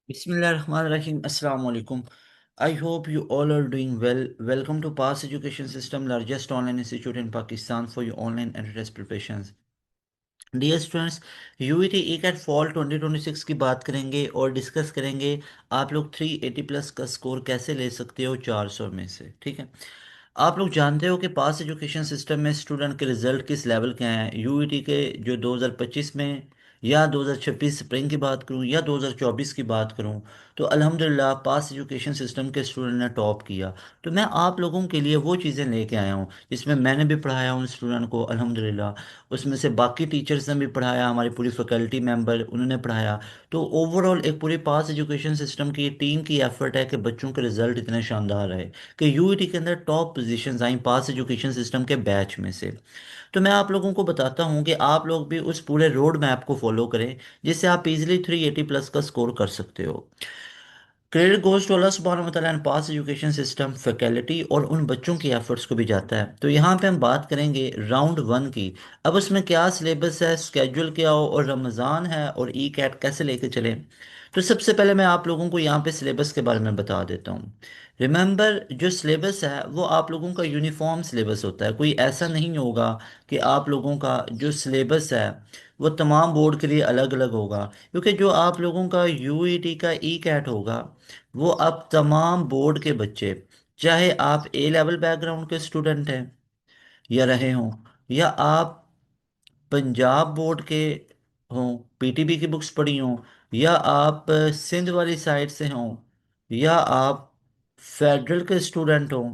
Bismillahirrahmanirrahim. Assalamu alaikum. I hope you all are doing well. Welcome to Pass Education System, largest online institute in Pakistan for your online and test preparations. Dear students, UET E CAT fall 2026 की बात करेंगे और discuss करेंगे आप लोग 380 plus का score कैसे ले सकते हो 400 में से। ठीक है। आप लोग जानते हो कि पास एजुकेशन सिस्टम में स्टूडेंट के रिजल्ट किस लेवल के हैं। यूईटी के जो 2025 में या 2026 स्प्रिंग की बात करूं या 2024 की बात करूं, तो अल्हम्दुलिल्लाह पास एजुकेशन सिस्टम के स्टूडेंट ने टॉप किया। तो मैं आप लोगों के लिए वो चीज़ें लेके आया हूं जिसमें मैंने भी पढ़ाया उन स्टूडेंट को अल्हम्दुलिल्लाह। उसमें से बाकी टीचर्स ने भी पढ़ाया, हमारी पूरी फैकल्टी मेंबर उन्होंने पढ़ाया। तो ओवरऑल एक पूरी पास एजुकेशन सिस्टम की टीम की एफर्ट है कि बच्चों के रिजल्ट इतने शानदार रहे कि यूईटी के अंदर टॉप पोजीशंस आई पास एजुकेशन सिस्टम के बैच में से। तो मैं आप लोगों को बताता हूं कि आप लोग भी उस पूरे रोड मैप को फॉलो करें जिससे आप इजीली 380 प्लस का स्कोर कर सकते हो। क्रेडिट गोज टू अल्लाह सुब्हानहू व तआला and pass education system faculty और उन बच्चों की एफर्ट्स को भी जाता है। तो यहाँ पे हम बात करेंगे राउंड वन की। अब उसमें क्या सिलेबस है, स्केड्यूल क्या हो और रमज़ान है और ई कैट कैसे लेके चलें। तो सबसे पहले मैं आप लोगों को यहाँ पे सिलेबस के बारे में बता देता हूँ। रिमेंबर, जो सिलेबस है वो आप लोगों का यूनिफॉर्म सिलेबस होता है। कोई ऐसा नहीं होगा कि आप लोगों का जो सिलेबस है वो तमाम बोर्ड के लिए अलग अलग होगा, क्योंकि जो आप लोगों का यूईटी का ई कैट होगा वो अब तमाम बोर्ड के बच्चे, चाहे आप ए लेवल बैकग्राउंड के स्टूडेंट हैं या रहे हों, या आप पंजाब बोर्ड के हों, पीटीबी की बुक्स पढ़ी हों, या आप सिंध वाली साइड से हों, या आप फेडरल के स्टूडेंट हों,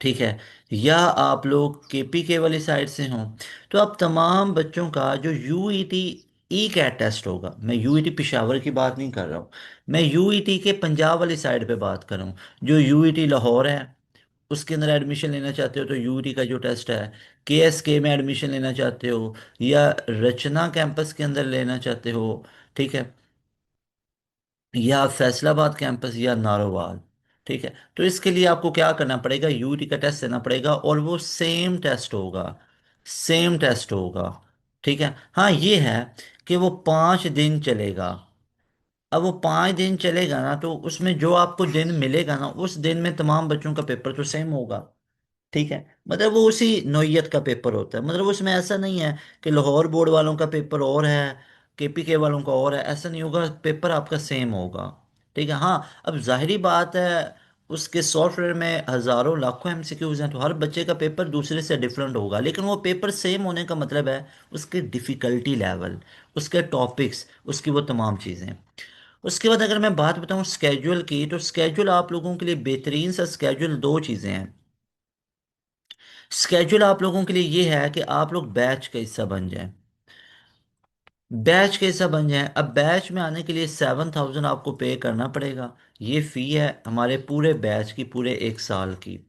ठीक है, या आप लोग केपीके वाली साइड से हों, तो अब तमाम बच्चों का जो यूईटी ई कैट टेस्ट होगा, मैं यूईटी पिशावर की बात नहीं कर रहा हूँ, मैं यूईटी के पंजाब वाली साइड पे बात कर रहा हूँ। जो यूईटी लाहौर है उसके अंदर एडमिशन लेना चाहते हो तो यूईटी का जो टेस्ट है, केएसके में एडमिशन लेना चाहते हो या रचना कैंपस के अंदर लेना चाहते हो, ठीक है, या फैसलाबाद कैंपस या नारोवाल, ठीक है, तो इसके लिए आपको क्या करना पड़ेगा, यूटी का टेस्ट देना पड़ेगा और वो सेम टेस्ट होगा, सेम टेस्ट होगा। ठीक है, हाँ ये है कि वो 5 दिन चलेगा। अब वो 5 दिन चलेगा ना, तो उसमें जो आपको दिन मिलेगा ना उस दिन में तमाम बच्चों का पेपर तो सेम होगा। ठीक है, मतलब वो उसी नौइयत का पेपर होता है, मतलब उसमें ऐसा नहीं है कि लाहौर बोर्ड वालों का पेपर और है, केपीके वालों का और है, ऐसा नहीं होगा, पेपर आपका सेम होगा। ठीक है, हाँ अब जाहिरी बात है उसके सॉफ्टवेयर में हज़ारों लाखों एमसीक्यूज हैं तो हर बच्चे का पेपर दूसरे से डिफरेंट होगा, लेकिन वो पेपर सेम होने का मतलब है उसके डिफ़िकल्टी लेवल, उसके टॉपिक्स, उसकी वो तमाम चीज़ें। उसके बाद अगर मैं बात बताऊं स्केड्यूल की, तो स्केड्यूल आप लोगों के लिए बेहतरीन सा स्केड्यूल दो चीज़ें हैं। स्केड्यूल आप लोगों के लिए ये है कि आप लोग बैच का हिस्सा बन जाएं, बैच के हिस्सा बन जाएं। अब बैच में आने के लिए 7,000 आपको पे करना पड़ेगा। ये फ़ी है हमारे पूरे बैच की, पूरे 1 साल की।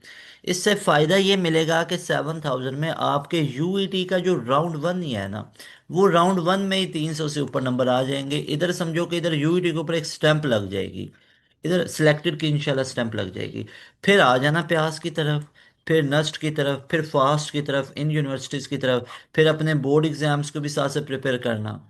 इससे फ़ायदा ये मिलेगा कि 7,000 में आपके यूईटी का जो राउंड वन ही है ना, वो राउंड वन में ही 300 से ऊपर नंबर आ जाएंगे। इधर समझो कि इधर यूईटी के ऊपर एक स्टैंप लग जाएगी, इधर सिलेक्टेड की इंशाल्लाह स्टैंप लग जाएगी। फिर आ जाना प्यास की तरफ, फिर नस्ट की तरफ, फिर फास्ट की तरफ, इन यूनिवर्सिटीज़ की तरफ, फिर अपने बोर्ड एग्जाम्स को भी साथ से प्रिपेयर करना।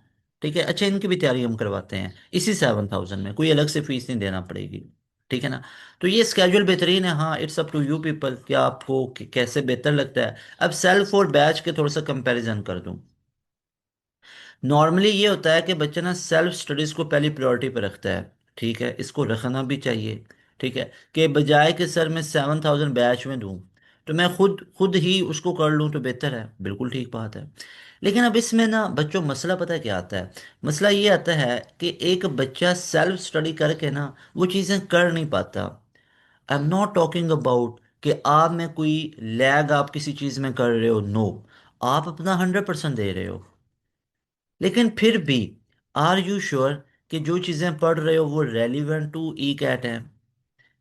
ठीक है, अच्छा इनकी भी तैयारी हम करवाते हैं इसी 7,000 में, कोई अलग से फीस नहीं देना पड़ेगी। ठीक है ना। तो ये स्केड्यूल बेहतरीन है। हाँ, it's up to you people कि आपको कैसे बेहतर लगता है। अब सेल्फ और बैच के थोड़ा सा कंपैरिजन कर दूं। नॉर्मली ये होता है कि बच्चा ना सेल्फ स्टडीज़ को पहली प्रायोरिटी पे रखता है। ठीक है, इसको रखना भी चाहिए। ठीक है, कि बजाय कि सर मैं 7,000 बैच में दूं तो मैं खुद खुद ही उसको कर लूं तो बेहतर है, बिल्कुल ठीक बात है। लेकिन अब इसमें ना बच्चों मसला पता है क्या आता है। मसला ये आता है कि एक बच्चा सेल्फ स्टडी करके ना वो चीज़ें कर नहीं पाता। I am not talking about कि आप में कोई लैग आप किसी चीज़ में कर रहे हो, नो, आप अपना 100% दे रहे हो। लेकिन फिर भी आर यू श्योर कि जो चीज़ें पढ़ रहे हो वो रेलिवेंट टू ई कैट है।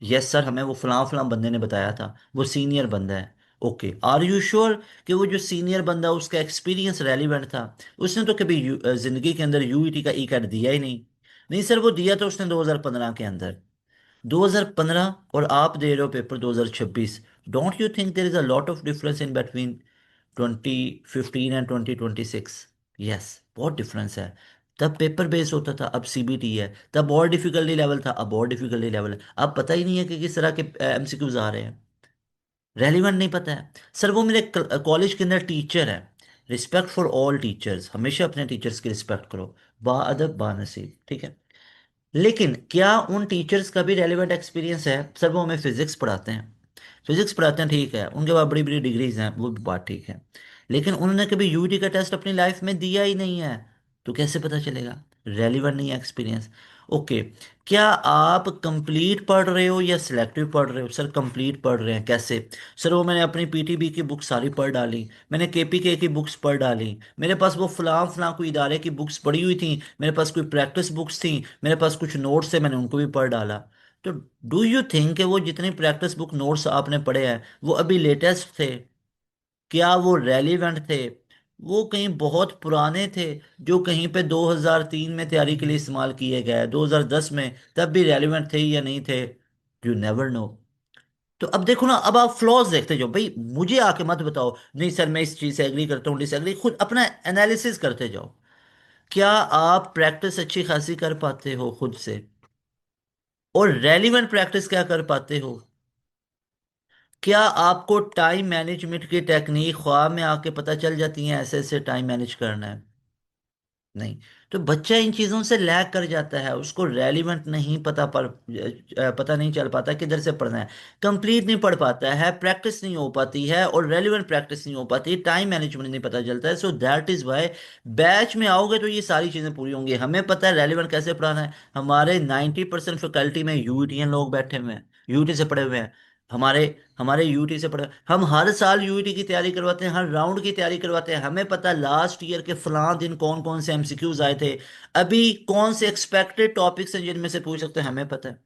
यस सर, हमें वो फलां फलां बंदे ने बताया था, वो सीनियर बंदा है। ओके, आर यू श्योर कि वो जो सीनियर बंदा उसका एक्सपीरियंस रेलिवेंट था। उसने तो कभी जिंदगी के अंदर यूईटी का ई कैट दिया ही नहीं। नहीं सर, वो दिया था उसने 2015 के अंदर, 2015, और आप दे रहे हो paper 2026। Don't you think there is a lot of difference in between 2015 and 2026? Yes, बहुत डिफरेंस है। तब पेपर बेस्ड होता था, अब सीबीटी है। तब और डिफिकल्टी लेवल था, अब और डिफिकल्टी लेवल है। अब पता ही नहीं है कि किस तरह के एमसीक्यूज आ रहे हैं, रेलिवेंट नहीं पता है। सर वो मेरे कॉलेज के अंदर टीचर है। रिस्पेक्ट फॉर ऑल टीचर्स, हमेशा अपने टीचर्स की रिस्पेक्ट करो, बाअदब बानसीब, ठीक है। लेकिन क्या उन टीचर्स का भी रेलिवेंट एक्सपीरियंस है? सर वो हमें फिजिक्स पढ़ाते हैं, फिजिक्स पढ़ाते हैं, ठीक है, उनके पास बड़ी बड़ी डिग्रीज हैं, वो भी बात ठीक है। लेकिन उन्होंने कभी यूटी का टेस्ट अपनी लाइफ में दिया ही नहीं है, तो कैसे पता चलेगा? रेलिवेंट नहीं है एक्सपीरियंस। ओके, क्या आप कंप्लीट पढ़ रहे हो या सिलेक्टिव पढ़ रहे हो? सर कंप्लीट पढ़ रहे हैं, कैसे? सर वो मैंने अपनी पीटीबी की बुक सारी पढ़ डाली, मैंने केपीके की बुक्स पढ़ डाली, मेरे पास वो फलां फलां कोई इदारे की बुक्स पढ़ी हुई थी, मेरे पास कोई प्रैक्टिस बुक्स थी, मेरे पास कुछ नोट्स थे, मैंने उनको भी पढ़ डाला। तो डू यू थिंक कि वो जितनी प्रैक्टिस बुक नोट्स आपने पढ़े हैं वो अभी लेटेस्ट थे? क्या वो रेलिवेंट थे? वो कहीं बहुत पुराने थे, जो कहीं पे 2003 में तैयारी के लिए इस्तेमाल किए गए, 2010 में, तब भी रेलिवेंट थे या नहीं थे? You never know. तो अब देखो ना, अब आप फ्लॉज देखते जाओ भाई, मुझे आके मत बताओ नहीं सर मैं इस चीज से एग्री करता हूँ डिसएग्री, खुद अपना एनालिसिस करते जाओ। क्या आप प्रैक्टिस अच्छी खासी कर पाते हो खुद से? और रेलिवेंट प्रैक्टिस क्या कर पाते हो? क्या आपको टाइम मैनेजमेंट की टेक्निक ख्वाब में आके पता चल जाती हैं ऐसे ऐसे टाइम मैनेज करना है? नहीं। तो बच्चा इन चीजों से लैग कर जाता है, उसको रेलिवेंट नहीं पता नहीं चल पाता किधर से पढ़ना है, कंप्लीट नहीं पढ़ पाता है, प्रैक्टिस नहीं हो पाती है, और रेलिवेंट प्रैक्टिस नहीं हो पाती, टाइम मैनेजमेंट नहीं पता चलता है। So that is why batch में आओगे तो ये सारी चीजें पूरी होंगी। हमें पता है रेलिवेंट कैसे पढ़ाना है, हमारे 90% फैकल्टी में यूटीएन लोग बैठे हुए हैं, यूटी से पढ़े हुए हैं। हमारे हमारे यूटी से पढ़े, हम हर साल यूटी की तैयारी करवाते हैं, हर राउंड की तैयारी करवाते हैं, हमें पता है लास्ट ईयर के फलां दिन कौन कौन से एमसीक्यूज आए थे, अभी कौन से एक्सपेक्टेड टॉपिक्स हैं जिनमें से पूछ सकते हैं, हमें पता है।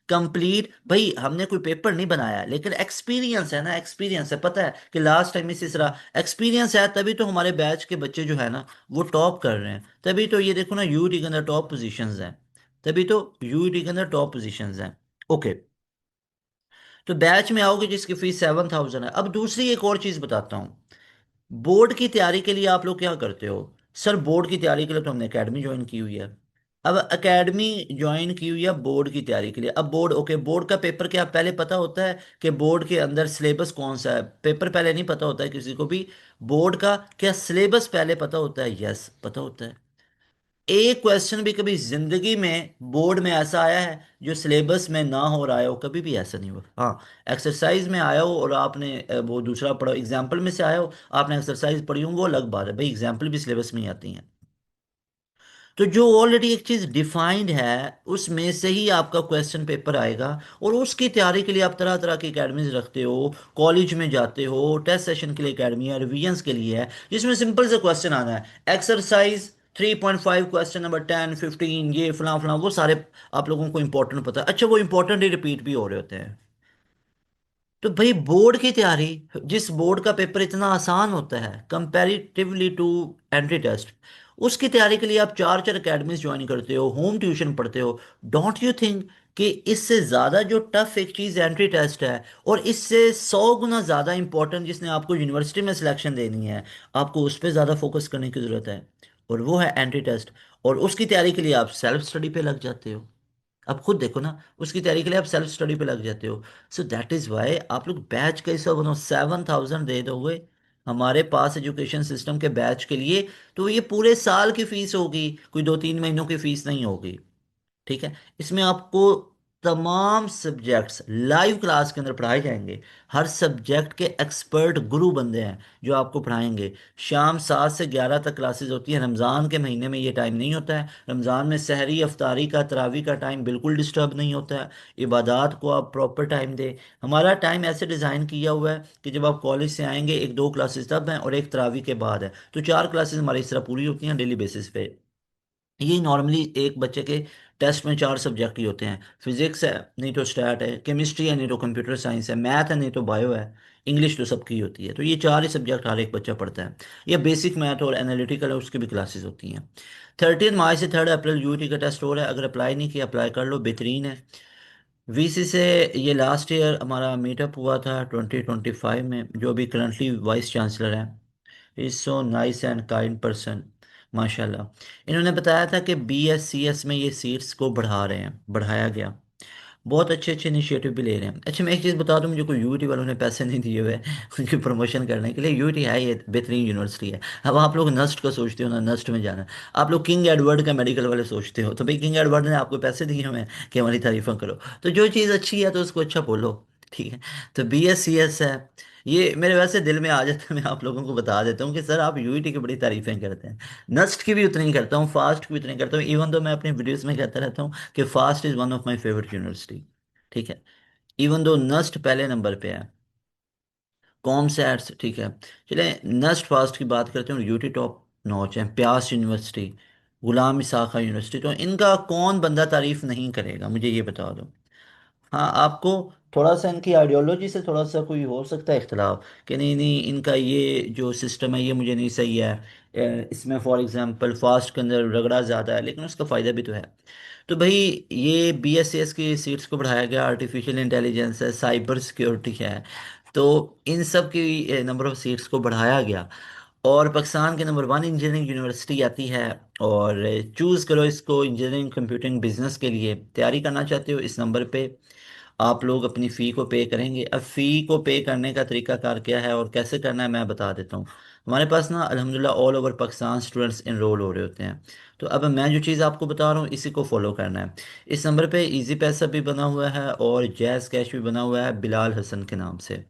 कंप्लीट भाई, हमने कोई पेपर नहीं बनाया, लेकिन एक्सपीरियंस है ना, एक्सपीरियंस है, पता है कि लास्ट टाइम इसी तरह एक्सपीरियंस है, तभी तो हमारे बैच के बच्चे जो है ना वो टॉप कर रहे हैं, तभी तो ये देखो ना यूटी के अंदर टॉप पोजीशंस हैं, तभी तो यूटी के अंदर टॉप पोजीशंस हैं। ओके, तो बैच में आओगे जिसकी फीस 7,000 है। अब दूसरी एक और चीज बताता हूँ, बोर्ड की तैयारी के लिए आप लोग क्या करते हो? सर बोर्ड की तैयारी के लिए तो हमने एकेडमी ज्वाइन की हुई है। अब एकेडमी ज्वाइन की हुई है बोर्ड की तैयारी के लिए, अब बोर्ड, ओके, बोर्ड का पेपर क्या पहले पता होता है कि बोर्ड के अंदर सिलेबस कौन सा है? पेपर पहले नहीं पता होता है किसी को भी। बोर्ड का क्या सिलेबस पहले पता होता है? यस, पता होता है। एक क्वेश्चन भी कभी जिंदगी में बोर्ड में ऐसा आया है जो सिलेबस में ना हो रहा हो? कभी भी ऐसा नहीं हुआ। हाँ, एक्सरसाइज में आया हो और आपने वो दूसरा पढ़ा, एग्जाम्पल में से आया हो, आपने एक्सरसाइज पढ़ी हो, वो अलग बात है भाई, एग्जाम्पल भी सिलेबस में ही आती हैं। तो जो ऑलरेडी एक चीज डिफाइंड है उसमें से ही आपका क्वेश्चन पेपर आएगा, और उसकी तैयारी के लिए आप तरह तरह की एकेडमीज रखते हो, कॉलेज में जाते हो, टेस्ट सेशन के लिए एकेडमी है, रिवीजन्स के लिए है, जिसमें सिंपल से क्वेश्चन आना है, एक्सरसाइज 3.5 क्वेश्चन नंबर 10, 15, ये फलां फलां वो सारे आप लोगों को इंपॉर्टेंट पता है। अच्छा, वो इंपॉर्टेंट ही रिपीट भी हो रहे होते हैं। तो भाई बोर्ड की तैयारी, जिस बोर्ड का पेपर इतना आसान होता है कंपैरेटिवली टू एंट्री टेस्ट, उसकी तैयारी के लिए आप चार चार एकेडमीज ज्वाइन करते हो, होम ट्यूशन पढ़ते हो। डोंट यू थिंक कि इससे ज़्यादा जो टफ एक चीज़ एंट्री टेस्ट है, और इससे 100 गुना ज़्यादा इंपॉर्टेंट जिसने आपको यूनिवर्सिटी में सिलेक्शन देनी है, आपको उस पर ज़्यादा फोकस करने की ज़रूरत है, और वो है एंट्री टेस्ट। और उसकी तैयारी के लिए आप सेल्फ स्टडी पे लग जाते हो। आप खुद देखो ना, उसकी तैयारी के लिए आप सेल्फ स्टडी पे लग जाते हो। सो दैट इज वाई आप लोग बैच का हिस्सा बनो, 7,000 दे दोगे हमारे पास एजुकेशन सिस्टम के बैच के लिए, तो ये पूरे साल की फीस होगी, कोई 2-3 महीनों की फीस नहीं होगी। ठीक है, इसमें आपको तमाम सब्जेक्ट्स लाइव क्लास के अंदर पढ़ाए जाएंगे, हर सब्जेक्ट के एक्सपर्ट गुरु बंदे हैं जो आपको पढ़ाएंगे। शाम 7 से 11 तक क्लासेस होती है, रमज़ान के महीने में ये टाइम नहीं होता है, रमज़ान में सहरी अफ्तारी का तरावी का टाइम बिल्कुल डिस्टर्ब नहीं होता है, इबादत को आप प्रॉपर टाइम दें। हमारा टाइम ऐसे डिज़ाइन किया हुआ है कि जब आप कॉलेज से आएंगे, एक दो क्लासेस तब हैं और एक तरावी के बाद है, तो चार क्लासेस हमारी इस तरह पूरी होती हैं डेली बेसिस पे। ये नॉर्मली एक बच्चे के टेस्ट में चार सब्जेक्ट ही होते हैं, फिजिक्स है नहीं तो स्टैट है, केमिस्ट्री है नहीं तो कंप्यूटर साइंस है, मैथ है नहीं तो बायो है, इंग्लिश तो सबकी होती है। तो ये चार ही सब्जेक्ट हर एक बच्चा पढ़ता है। ये बेसिक मैथ और एनालिटिकल है, उसकी भी क्लासेस होती हैं। 13 मार्च से 3 अप्रैल यूटी का टेस्ट हो रहा है, अगर अप्लाई नहीं किया अप्लाई कर लो, बेहतरीन है। वीसी से ये लास्ट ईयर हमारा मीटअप हुआ था 2025 में, जो अभी करंटली वाइस चांसलर हैं, is so nice and kind person. माशाल्लाह। इन्होंने बताया था कि BSCS में ये सीट्स को बढ़ा रहे हैं, बढ़ाया गया। बहुत अच्छे अच्छे इनिशिएटिव भी ले रहे हैं। अच्छा मैं एक चीज़ बता दूं, मुझे कोई यूटी वालों ने पैसे नहीं दिए हुए हैं उनकी प्रमोशन करने के लिए। यूटी है ये बेहतरीन यूनिवर्सिटी है। अब आप लोग नस्ट का सोचते हो ना, नस्ट में जाना। आप लोग किंग एडवर्ड का मेडिकल वाले सोचते हो, तो भाई किंग एडवर्ड ने आपको पैसे दिए हुए हैं कि हमारी तारीफें करो। तो जो चीज़ अच्छी है तो उसको अच्छा बोलो, ठीक है। तो BSCS है, ये मेरे वैसे दिल में आ जाता है। मैं आप लोगों को बता देता हूँ कि सर आप यूईटी की बड़ी तारीफें करते हैं। नस्ट की भी उतनी ही करता हूँ, फास्ट की भी उतनी करता हूँ, इवन तो मैं अपनी वीडियोस में कहता रहता हूँ कि fast is one of my favourite university, ठीक है। इवन दो नस्ट पहले नंबर पे है, कॉम सैट्स, ठीक है। चले नस्ट फास्ट की बात करते हैं, यूटी टॉप नॉच है, प्यास यूनिवर्सिटी, गुलाम इसाखा यूनिवर्सिटी, तो इनका कौन बंदा तारीफ नहीं करेगा, मुझे ये बता दो। हाँ, आपको थोड़ा सा इनकी आइडियोलॉजी से थोड़ा सा कोई हो सकता है इख्तलाफ, कि नहीं नहीं इनका ये जो सिस्टम है ये मुझे नहीं सही है। इसमें फॉर एग्जांपल फास्ट के अंदर रगड़ा ज़्यादा है, लेकिन उसका फ़ायदा भी तो है। तो भाई ये BSCS की सीट्स को बढ़ाया गया, आर्टिफिशियल इंटेलिजेंस है, साइबर सिक्योरिटी है, तो इन सब की नंबर ऑफ सीट्स को बढ़ाया गया। और पाकिस्तान के नंबर 1 इंजीनियरिंग यूनिवर्सिटी आती है। और चूज़ करो इसको, इंजीनियरिंग कंप्यूटिंग बिजनेस के लिए तैयारी करना चाहते हो, इस नंबर पे आप लोग अपनी फ़ी को पे करेंगे। अब फ़ी को पे करने का तरीकाकार क्या है और कैसे करना है मैं बता देता हूँ। हमारे पास ना अल्हम्दुलिल्लाह all over Pakistan students enroll हो रहे होते हैं। तो अब मैं जो चीज़ आपको बता रहा हूँ इसी को फॉलो करना है। इस नंबर पे इजी पैसा भी बना हुआ है और जैज़ कैश भी बना हुआ है बिलाल हसन के नाम से।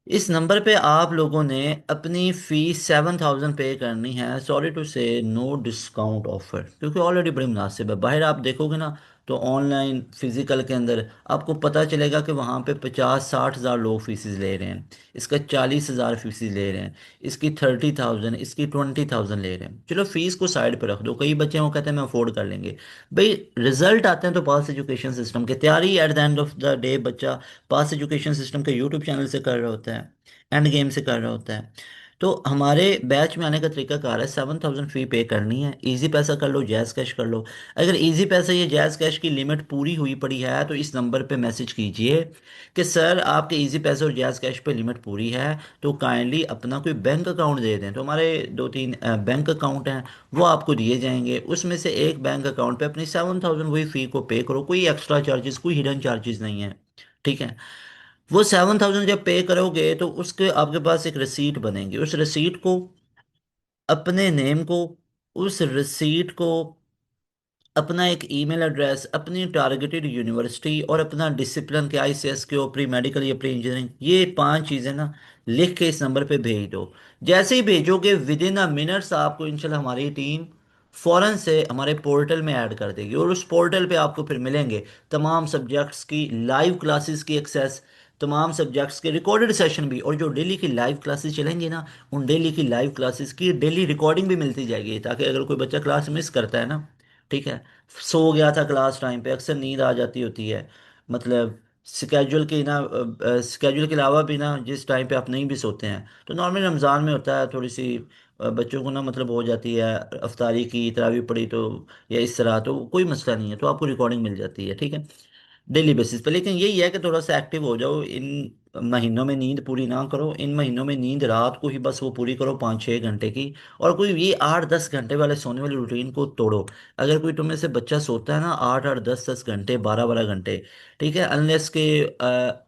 इस नंबर पे आप लोगों ने अपनी फीस 7,000 पे करनी है। सॉरी टू से नो डिस्काउंट ऑफर, क्योंकि ऑलरेडी बड़ी मुनासिब है। बाहर आप देखोगे ना तो ऑनलाइन फिजिकल के अंदर आपको पता चलेगा कि वहाँ पे 50-60 हज़ार लोग फीसिस ले रहे हैं, इसका 40,000 फीसिस ले रहे हैं, इसकी 30,000, इसकी 20,000 ले रहे हैं। चलो फीस को साइड पे रख दो, कई बच्चे वो कहते हैं मैं अफोर्ड कर लेंगे। भाई रिजल्ट आते हैं तो पास एजुकेशन सिस्टम के, तैयारी at the end of the day बच्चा पास एजुकेशन सिस्टम के यूट्यूब चैनल से कर रहा होता है, एंड गेम से कर रहा होता है। तो हमारे बैच में आने का तरीका कार है, 7,000 फी पे करनी है, इजी पैसा कर लो, जैज़ कैश कर लो। अगर इजी पैसा या जैज़ कैश की लिमिट पूरी हुई पड़ी है तो इस नंबर पे मैसेज कीजिए कि सर आपके इजी पैसे और जैज़ कैश पे लिमिट पूरी है, तो काइंडली अपना कोई बैंक अकाउंट दे दें। तो हमारे 2-3 बैंक अकाउंट हैं, वो आपको दिए जाएंगे। उसमें से एक बैंक अकाउंट पे अपनी 7,000 वही फ़ी को पे करो, कोई एक्स्ट्रा चार्जेस, कोई हिडन चार्जेस नहीं है, ठीक है। वो 7,000 जब पे करोगे तो उसके आपके पास एक रिसीट बनेगी, उस रिसीट को, अपने नेम को, उस रिसीट को, अपना एक ईमेल एड्रेस, अपनी टारगेटेड यूनिवर्सिटी और अपना डिसिप्लिन के ICS के हो, प्री मेडिकल या प्री इंजीनियरिंग, ये 5 चीज़ें ना लिख के इस नंबर पे भेज दो। जैसे ही भेजोगे विद इन अ मिनट्स आपको इंशाल्लाह हमारी टीम फ़ौरन से हमारे पोर्टल में ऐड कर देगी, और उस पोर्टल पे आपको फिर मिलेंगे तमाम सब्जेक्ट्स की लाइव क्लासेस की एक्सेस, तमाम सब्जेक्ट्स के रिकॉर्डेड सेशन भी, और जो डेली की लाइव क्लासेस चलेंगी ना उन डेली की लाइव क्लासेस की डेली रिकॉर्डिंग भी मिलती जाएगी, ताकि अगर कोई बच्चा क्लास मिस करता है ना, ठीक है, सो गया था क्लास टाइम पे, अक्सर नींद आ जाती होती है, मतलब स्केजूल के ना स्केजूल के अलावा भी ना जिस टाइम पे आप नहीं भी सोते हैं, तो नॉर्मली रमज़ान में होता है थोड़ी सी बच्चों को ना मतलब हो जाती है, अफ्तारी की तरावी पड़ी तो या इस तरह, तो कोई मसला नहीं है, तो आपको रिकॉर्डिंग मिल जाती है, ठीक है, डेली बेसिस पे। लेकिन यही है कि थोड़ा सा एक्टिव हो जाओ, इन महीनों में नींद पूरी ना करो, इन महीनों में नींद रात को ही बस वो पूरी करो 5-6 घंटे की। और कोई ये 8-10 घंटे वाले सोने वाली रूटीन को तोड़ो। अगर कोई तुम में से बच्चा सोता है ना 8-8 10-10 घंटे, 12-12 घंटे, ठीक है, अनलेस के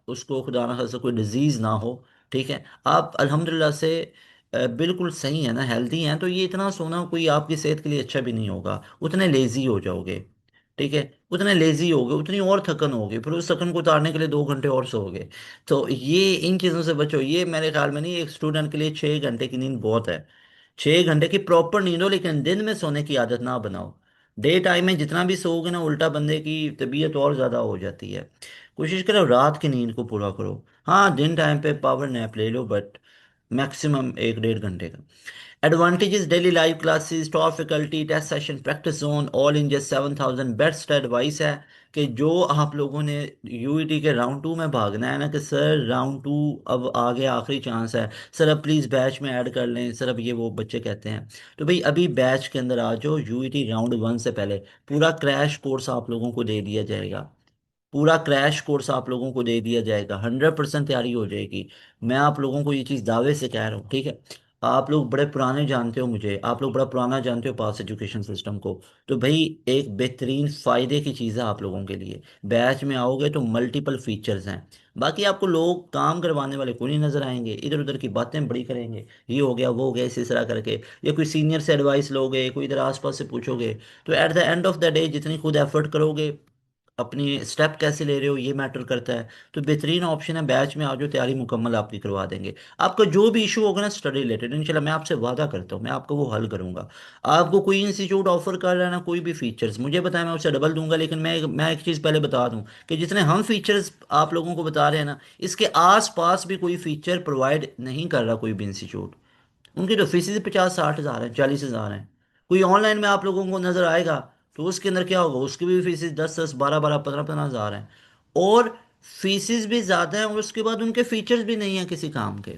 उसको खुदा ना खास्ता कोई डिजीज ना हो, ठीक है, आप अल्हम्दुलिल्लाह से बिल्कुल सही है ना, हेल्दी हैं, तो ये इतना सोना कोई आपकी सेहत के लिए अच्छा भी नहीं होगा, उतने लेजी हो जाओगे, ठीक है, उतने लेजी होगे, उतनी और थकन होगी, फिर उस थकन को उतारने के लिए 2 घंटे और सोओगे। तो ये इन चीज़ों से बचो, ये मेरे ख्याल में नहीं, एक स्टूडेंट के लिए 6 घंटे की नींद बहुत है। 6 घंटे की प्रॉपर नींद हो, लेकिन दिन में सोने की आदत ना बनाओ। डे टाइम में जितना भी सोओगे ना उल्टा बंदे की तबीयत और ज़्यादा हो जाती है। कोशिश करो रात की नींद को पूरा करो। हाँ, दिन टाइम पे पावर नैप ले लो, बट मैक्सिमम 1-1.5 घंटे का। Advantages daily live classes, top faculty, test session, practice zone, all in just 7,000। Best advice है कि जो आप लोगों ने यूईटी के राउंड 2 में भागना है ना, कि सर राउंड 2 अब आगे आखिरी चांस है, सर अब प्लीज़ बैच में ऐड कर लें, सर अब ये वो बच्चे कहते हैं, तो भाई अभी बैच के अंदर आ जाओ। यूईटी राउंड 1 से पहले पूरा क्रैश कोर्स आप लोगों को दे दिया जाएगा, पूरा क्रैश कोर्स आप लोगों को दे दिया जाएगा, 100% तैयारी हो जाएगी। मैं आप लोगों को ये चीज़ दावे से कह रहा हूँ, ठीक है। आप लोग बड़े पुराने जानते हो मुझे, आप लोग बड़ा पुराना जानते हो पास एजुकेशन सिस्टम को। तो भाई एक बेहतरीन फ़ायदे की चीज़ है आप लोगों के लिए। बैच में आओगे तो मल्टीपल फीचर्स हैं। बाकी आपको लोग काम करवाने वाले कोई नहीं नज़र आएंगे, इधर उधर की बातें बड़ी करेंगे, ये हो गया वो हो गया इस तरह करके, या कोई सीनियर से एडवाइस लोगे, कोई इधर आसपास से पूछोगे। तो at the end of the day जितनी खुद एफर्ट करोगे, अपनी स्टेप कैसे ले रहे हो ये मैटर करता है। तो बेहतरीन ऑप्शन है, बैच में आ जाओ, तैयारी मुकम्मल आपकी करवा देंगे। आपका जो भी इशू होगा ना स्टडी रिलेटेड, इंशाल्लाह मैं आपसे वादा करता हूँ मैं आपको वो हल करूंगा। आपको कोई इंस्टीट्यूट ऑफर कर रहा है ना, कोई भी फीचर्स मुझे बताएं, मैं उससे डबल दूंगा। लेकिन मैं एक चीज़ पहले बता दूं कि जितने हम फीचर्स आप लोगों को बता रहे हैं ना, इसके आस पास भी कोई फीचर प्रोवाइड नहीं कर रहा कोई भी इंस्टीट्यूट। उनकी तो फीसें 50-60 हज़ार हैं, 40 हज़ार हैं। कोई ऑनलाइन में आप लोगों को नजर आएगा तो उसके अंदर क्या होगा, उसकी भी फीसें 10-10, 12-12, 15-15 हज़ार हैं। और फीसेस भी ज़्यादा हैं, और उसके बाद उनके फीचर्स भी नहीं हैं किसी काम के,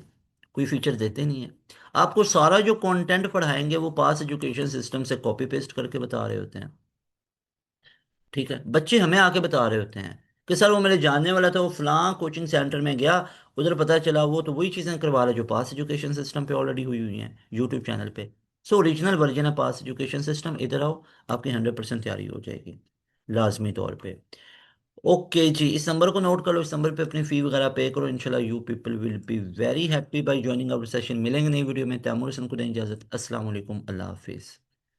कोई फीचर देते नहीं है। आपको सारा जो कंटेंट पढ़ाएंगे वो पास एजुकेशन सिस्टम से कॉपी पेस्ट करके बता रहे होते हैं। ठीक है, बच्चे हमें आके बता रहे होते हैं कि सर वो मेरे जानने वाला था, वो फलां कोचिंग सेंटर में गया, उधर पता चला वो तो वही चीज़ें करवा रहा है जो पास एजुकेशन सिस्टम पे ऑलरेडी हुई हुई हैं यूट्यूब चैनल पे। सो ओरिजिनल वर्जन है पास एजुकेशन सिस्टम, इधर आओ, आपकी 100% तैयारी हो जाएगी लाजमी तौर पे। ओके जी, इस नंबर को नोट कर लो, इस नंबर पे अपनी फ़ी वगैरह पे करो, इंशाल्लाह you people will be very happy by joining our session. मिलेंगे नई वीडियो में, तैमूर हसन को दें इजाज़त। अस्सलाम वालेकुम, अल्लाह हाफिज़।